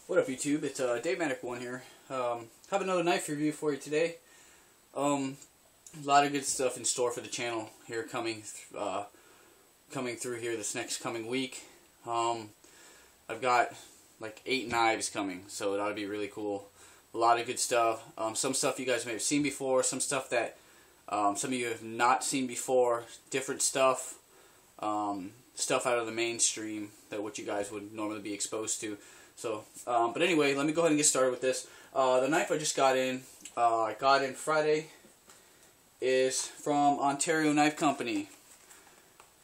What up, YouTube? It's Dave Manic1 here. Have another knife review for you today. A lot of good stuff in store for the channel here coming through here this next coming week. I've got like 8 knives coming, so it ought to be really cool. A lot of good stuff. Some stuff you guys may have seen before, some stuff that some of you have not seen before, different stuff, stuff out of the mainstream that what you guys would normally be exposed to. So, but anyway, let me go ahead and get started with this. The knife I just got in Friday, is from Ontario Knife Company.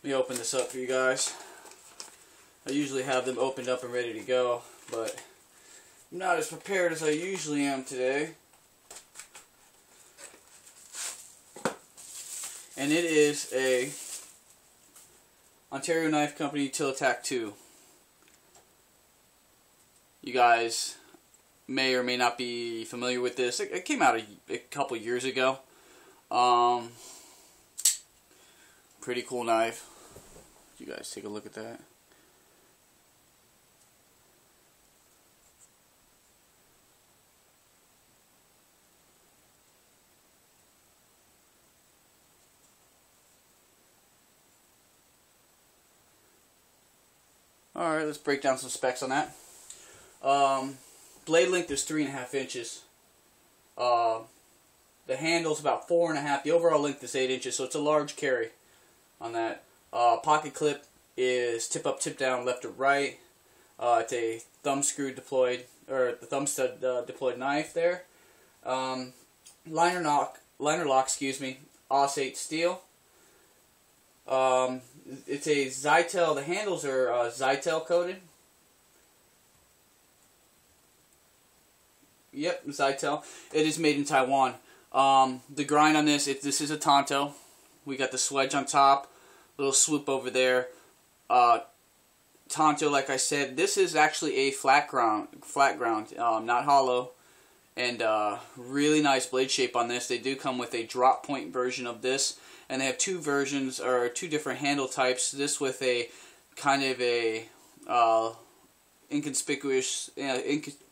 Let me open this up for you guys. I usually have them opened up and ready to go, but I'm not as prepared as I usually am today. And it is a Ontario Knife Company Utilitac 2. You guys may or may not be familiar with this. It came out a couple years ago. Pretty cool knife. You guys take a look at that. Alright, let's break down some specs on that. Blade length is 3.5 inches. The handle's about 4.5. The overall length is 8 inches, so it's a large carry on that. Pocket clip is tip up, tip down, left to right. It's a thumb screw deployed, or the thumb stud deployed knife there. Liner lock, excuse me, Aus-8 steel. It's a Zytel. The handles are Zytel coated. Yep, Zytel. It is made in Taiwan. The grind on this, this is a Tanto. We got the swedge on top, little swoop over there. Tanto, like I said, this is actually a flat ground, not hollow, and really nice blade shape on this. They do come with a drop point version of this, and they have two versions, or two different handle types. This with a kind of a inconspicuous,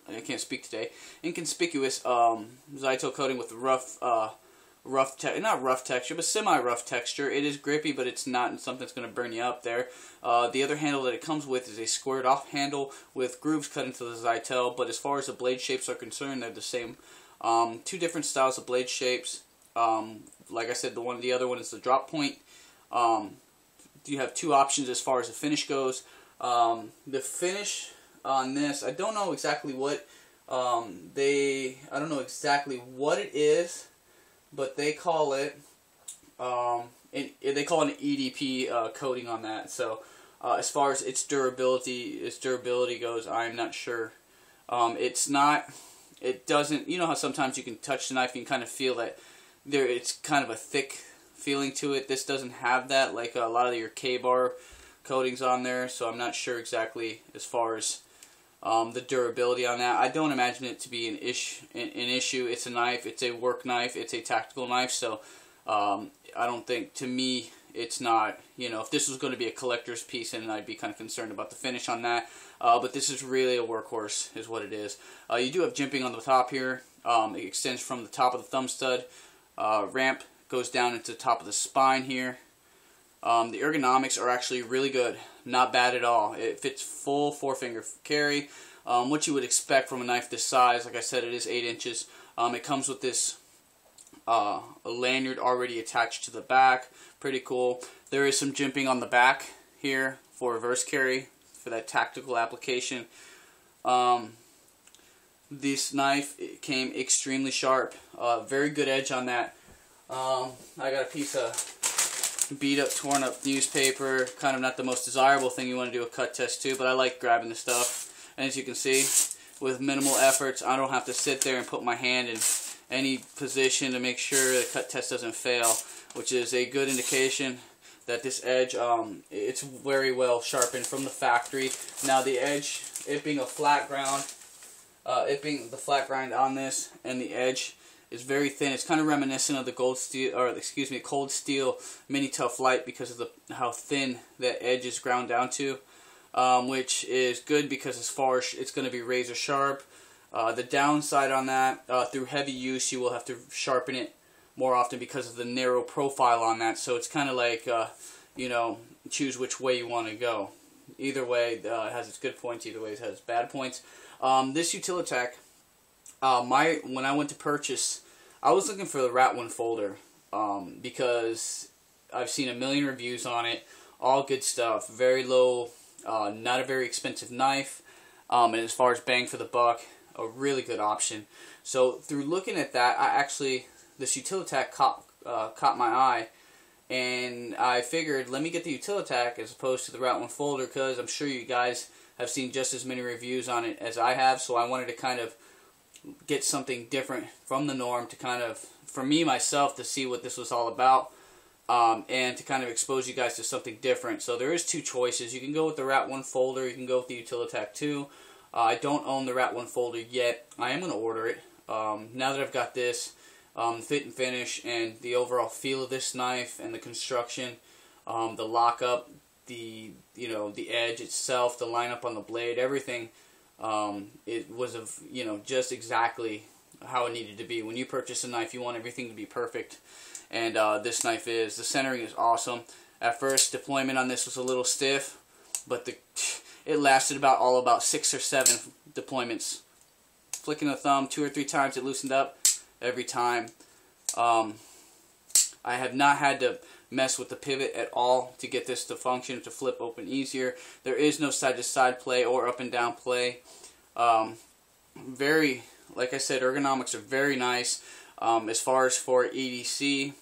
I can't speak today. Inconspicuous Zytel coating with not rough texture, but semi-rough texture. It is grippy, but it's not something that's going to burn you up there. The other handle that it comes with is a squared-off handle with grooves cut into the Zytel. But as far as the blade shapes are concerned, they're the same. Two different styles of blade shapes. Like I said, the other one is the drop point. You have two options as far as the finish goes. The finish on this, I don't know exactly what I don't know exactly what it is, but they call it an EDP coating on that. So as far as its durability goes, I'm not sure. It doesn't, you know how sometimes you can touch the knife and you kind of feel that it's kind of a thick feeling to it. This doesn't have that, like a lot of your K-bar coatings on there, so I'm not sure exactly as far as the durability on that. I don't imagine it to be an issue. It's a knife. It's a work knife. It's a tactical knife. So I don't think, to me, it's not. You know, if this was going to be a collector's piece, then I'd be kind of concerned about the finish on that. But this is really a workhorse, is what it is. You do have jimping on the top here. It extends from the top of the thumb stud. Ramp goes down into the top of the spine here. The ergonomics are actually really good. Not bad at all. It fits full 4-finger carry. What you would expect from a knife this size. Like I said, it is 8 inches. It comes with this a lanyard already attached to the back. Pretty cool. There is some jimping on the back here for reverse carry, for that tactical application. This knife came extremely sharp. Very good edge on that. I got a piece of beat up, torn up newspaper. Kind of not the most desirable thing you want to do a cut test to, but I like grabbing the stuff. And as you can see, with minimal efforts, I don't have to sit there and put my hand in any position to make sure the cut test doesn't fail, which is a good indication that this edge, it's very well sharpened from the factory. Now the edge, it being a flat ground, the flat grind on this, and the edge is very thin. It's kind of reminiscent of the cold steel mini tough light because of how thin that edge is ground down to. which is good because as far as it's going to be razor sharp. The downside on that, through heavy use, you will have to sharpen it more often because of the narrow profile on that. So it's kind of like, you know, choose which way you want to go. Either way, it has its good points. Either way, it has bad points. This Utilitac, when I went to purchase, I was looking for the Rat 1 folder because I've seen a million reviews on it. All good stuff. Very low, not a very expensive knife. And as far as bang for the buck, a really good option. So through looking at that, this Utilitac caught my eye. And I figured, let me get the Utilitac as opposed to the Rat 1 folder, because I'm sure you guys have seen just as many reviews on it as I have. So I wanted to kind of get something different from the norm to kind of, for me, myself, to see what this was all about. And to kind of expose you guys to something different. So there is two choices. You can go with the Rat 1 folder. You can go with the Utilitac 2. I don't own the Rat 1 folder yet. I am going to order it. Now that I've got this, fit and finish, and the overall feel of this knife, and the construction, the lockup, the edge itself, the lineup on the blade, everything, it was just exactly how it needed to be. When you purchase a knife, you want everything to be perfect, and this knife is. The centering is awesome. At first, deployment on this was a little stiff, but it lasted about 6 or 7 deployments. Flicking the thumb 2 or 3 times, it loosened up every time. I have not had to mess with the pivot at all to get this to function, to flip open easier. There is no side-to-side play or up and down play. Like I said, ergonomics are very nice. As far as for EDC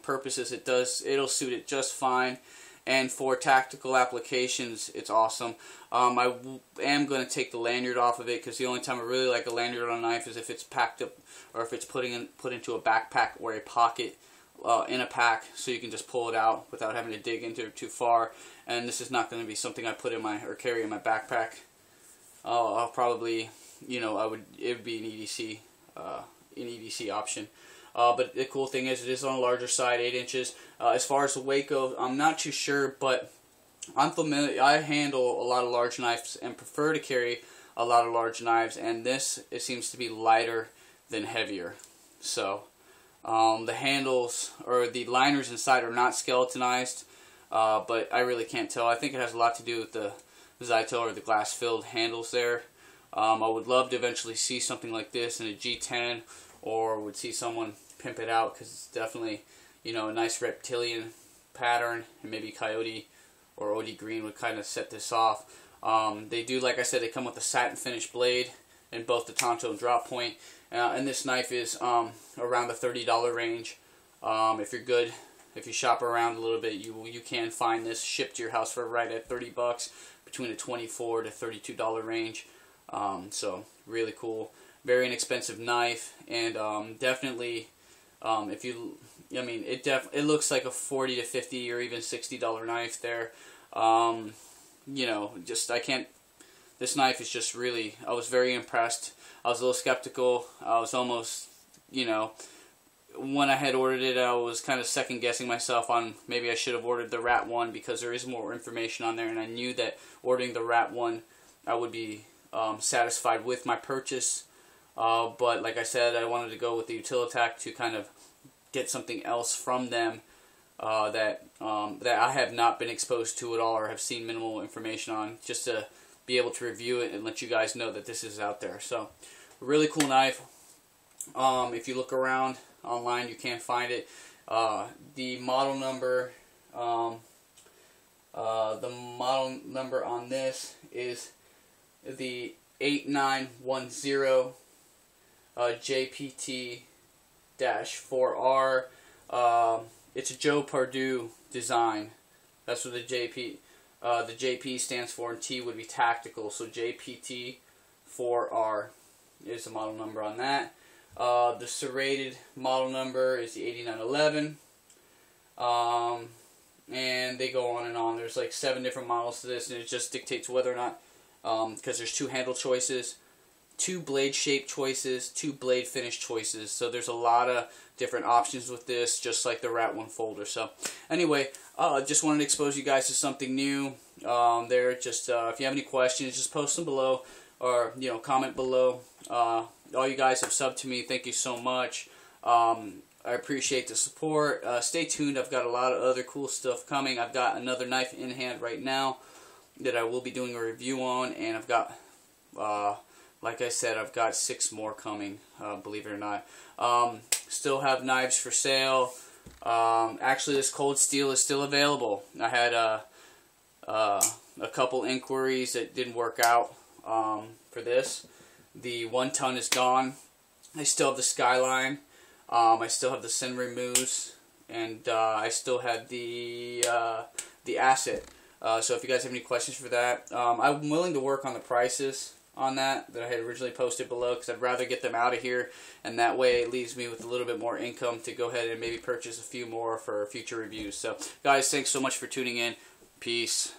purposes, it'll suit it just fine. And for tactical applications, it's awesome. I am going to take the lanyard off of it, because the only time I really like a lanyard on a knife is if it's packed up, or if it's put into a backpack or a pocket in a pack, so you can just pull it out without having to dig into it too far. And this is not going to be something I put in or carry in my backpack. I'll probably, it would be an EDC option. But the cool thing is, it is on a larger side, 8 inches. As far as the weight goes, I'm not too sure, but I'm familiar. I handle a lot of large knives and prefer to carry a lot of large knives, and it seems to be lighter than heavier. So the handles, or the liners inside, are not skeletonized, but I really can't tell. I think it has a lot to do with the Zyto, or the glass-filled handles there. I would love to eventually see something like this in a G10, or would see someone pimp it out, because it's definitely, a nice reptilian pattern, and maybe coyote or OD green would kind of set this off. They do, like I said, they come with a satin finish blade in both the Tanto and drop point, and this knife is around the $30 range. If you're good, if you shop around a little bit, you can find this shipped to your house for right at $30, between a $24 to $32 range. So really cool. Very inexpensive knife, and definitely, it looks like a $40 to $50 or even $60 knife there. This knife is just really, I was very impressed. I was a little skeptical. I was almost, when I had ordered it, I was kind of second guessing myself on maybe I should have ordered the Rat 1, because there is more information on there, and I knew that ordering the Rat 1, I would be satisfied with my purchase. But like I said, I wanted to go with the Utilitac to kind of get something else from them that I have not been exposed to at all, or have seen minimal information on, just to be able to review it and let you guys know that this is out there. So, a really cool knife. If you look around online, you can find it. The model number on this is the 8910 JPT-4R. It's a Joe Pardue design. That's what the JP stands for, and T would be tactical. So JPT-4R is the model number on that. The serrated model number is the 8911. And they go on and on. There's like 7 different models to this, and it just dictates whether or not, because there's 2 handle choices. 2 blade shape choices, 2 blade finish choices. So there's a lot of different options with this, just like the Rat 1 folder. So anyway, just wanted to expose you guys to something new there. Just if you have any questions, just post them below, or comment below. All you guys have subbed to me, thank you so much. I appreciate the support. Stay tuned. I've got a lot of other cool stuff coming. I've got another knife in hand right now that I will be doing a review on, and I've got, like I said, I've got 6 more coming, believe it or not. Still have knives for sale. Actually, this cold steel is still available. I had a couple inquiries that didn't work out for this. The 1 ton is gone. I still have the Skyline. I still have the Senri Moose, and I still have the Asset. So if you guys have any questions for that, I'm willing to work on the prices on that I had originally posted below, because I'd rather get them out of here, and that way it leaves me with a little bit more income to go ahead and maybe purchase a few more for future reviews. So guys, thanks so much for tuning in. Peace.